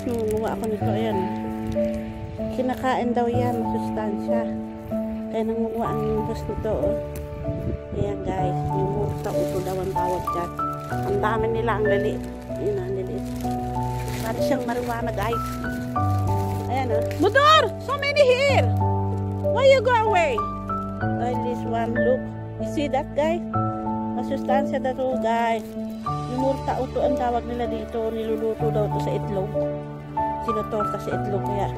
guys, nangunguha ako nito. Ayan. Kinakain daw yan, sustansya. Kaya nangunguha ang bus nito. Oh. Ayan guys, yung murta uto daw ang tawag dyan. Ang dami nila, ang laliit. Ayan ang laliit. Para siyang marijuana guys. Ayan oh. Motor! So many here! Why you go away? Like this one, look. You see that guys? Masustansya na to guys. Yung murta uto ang tawag nila dito. Niluluto daw to sa itlog. Sinutorta sa itlog. Kaya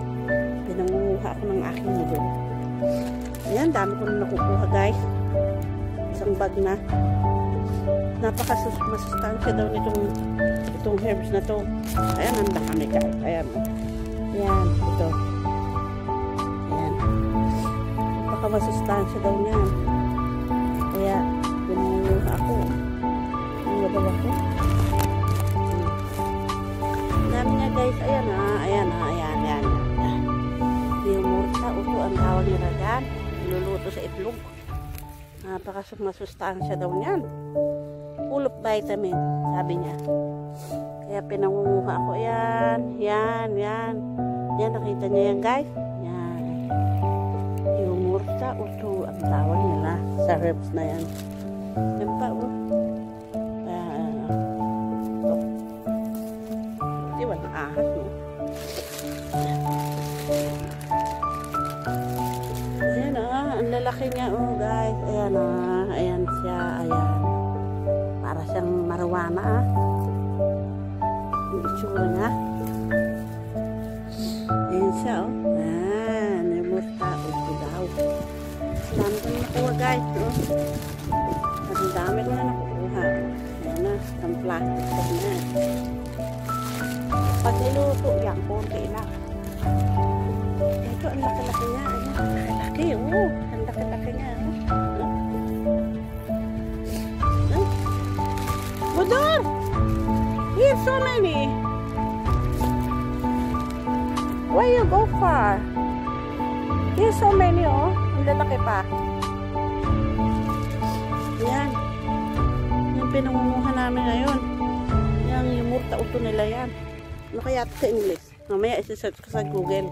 pinangunguha ako ng aking nito. Ayan, dami ko na nakukuha guys. Isang bag na. Napaka-masustansya daw itong herbs na to. Ayan, handa kami guys. Ayan. Ayan, ito. Ayan. Napaka-masustansya daw niyan. Kaya, pinangunguha ako. Pinangunguha ako. Dami niya guys. Ayan ha. Ayan ha. Ayan. Ayan. Yung murta, uto ang tawag nila dyan. Niluluto sa itlog. Napaka-masustansya daw niyan. Full of vitamin, sabi niya. Kaya pinangunguha ako. Yan, yan, yan. Yan, nakita niya yan guys. Yan. Yung murta, uto ang tawag nila sa herbs na yan. Yan pa, oh. Ito. Di ba, ahas, no? Ayan, ang lalaki niya, oh guys. Ayan, ayan siya, ayan. Para siyang marijuana, yung itsura niya. Ayan siya, oh. Ayan, yung murta, ito daw. Dami ko na nakuha, guys, oh. Ang dami ko na nakukuha. Ayan na, ang plastic bag na. Pag niluto, yan, konti lang. Ito, ang laki-laki niya. Ayan, ang laki, oh. Ang laki-laki niya, oh. Budor! Here's so many. Why you go far? Here's so many, oh. Ang lalaki pa. Yan. Yung pinangunguha namin ngayon. Yan, yung murta uto nila yan. Ano kaya ito sa English? Mamaya isi-search ko sa Google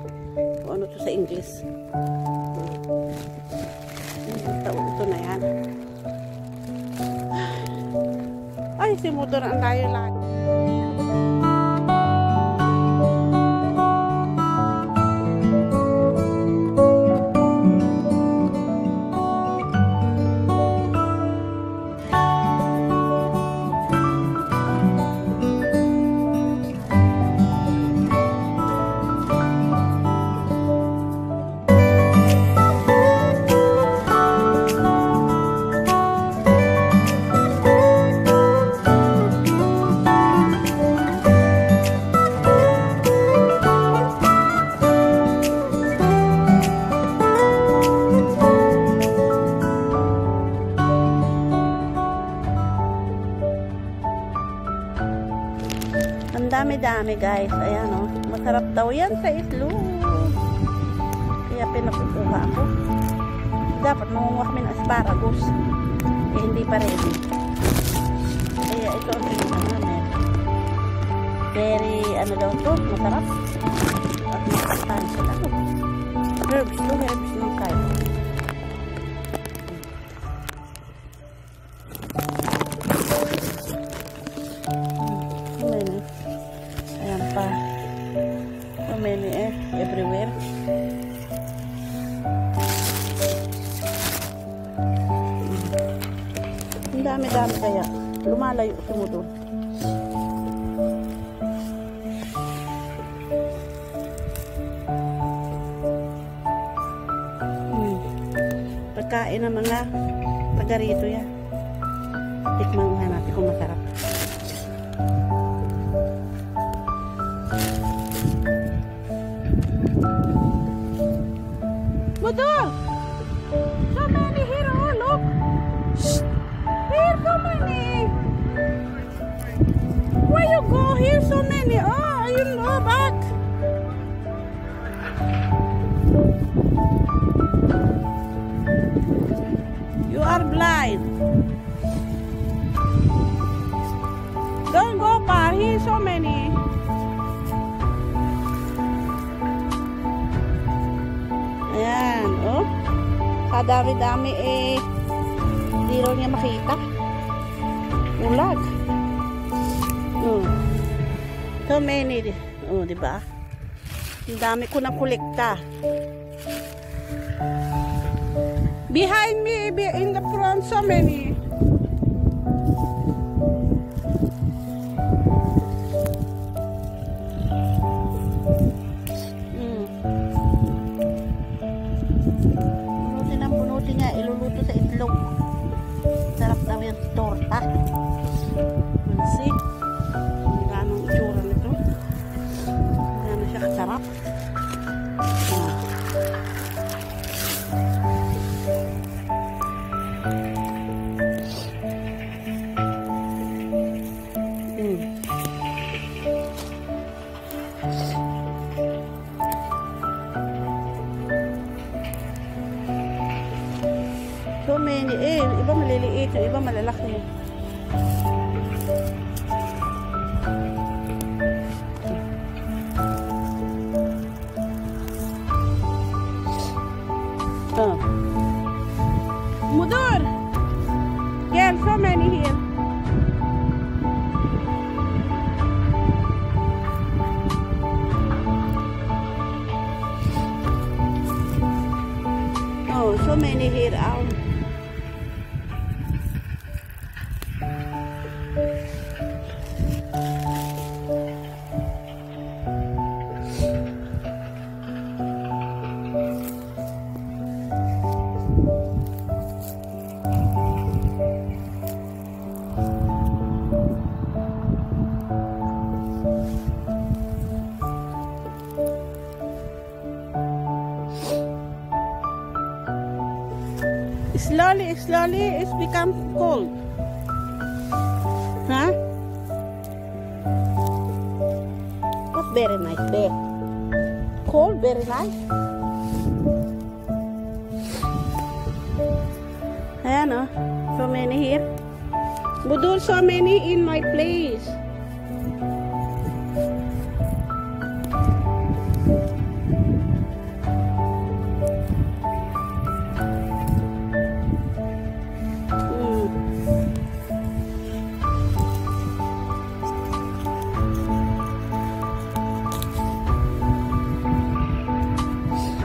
kung ano ito sa English. Yung murta uto na yan. Ay, si motor ang layo lagi. Ang dami-dami guys. Ayan o. Oh. Masarap daw yan sa itlog. Kaya pinakukuha ako. Dapat mangunguha kami ng asparagus. Eh hindi pa ready. Kaya ito ang pinunta namin. Very ano daw ito. Masarap. At makastansya ako. Herbs to. Herbs ng kayo. Ayan pa. So many everywhere. Ang dami-dami kaya. Lumalayo si motor. Pagkain ng mga taga rito yan. Tikman mo natin kung masarap. Motor! So many here, oh, look! Shh! Here, so many! Where you go? Here, so many! Oh, you know, back! You are blind. Don't go far. Here, so many. dami-dami eh. Hindi raw niya makita. Ulag. So many. Diba? Ang dami ko na kolekta. Behind me, in the front, so many. Bunutin niya, iluluto sa itlog. Sarap daw yung torta. See? Ganong itsura nito. Gano'n siya kasarap. So many, iba maliliit, yung iba malalaki. Mudur! Yeah, so many here. So many here out. Slowly it's become cold. Huh? That's very nice there. Cold, very nice. Ayan oh. So many here. Budul, so many in my place.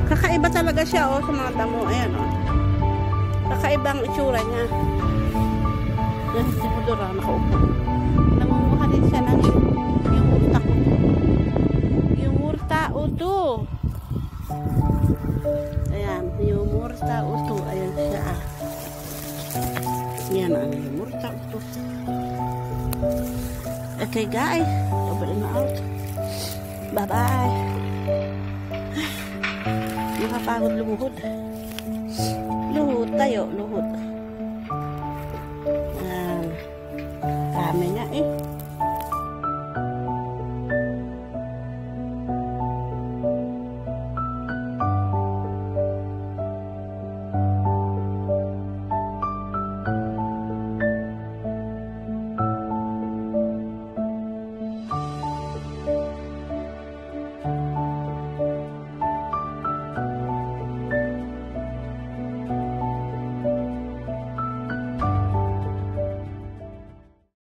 Kakaiba talaga siya sa mga damo. Ayan kakaibang itsura niya. Yan si Budura nakaupo. Nangunguha din siya ng yung murta ko. Yung murta uto. Ayan, yung murta uto. Ayan siya. Yan yung murta uto. Okay guys, over and out. Bye bye. Nakapagod lumuhod. Luhod tayo, luhod.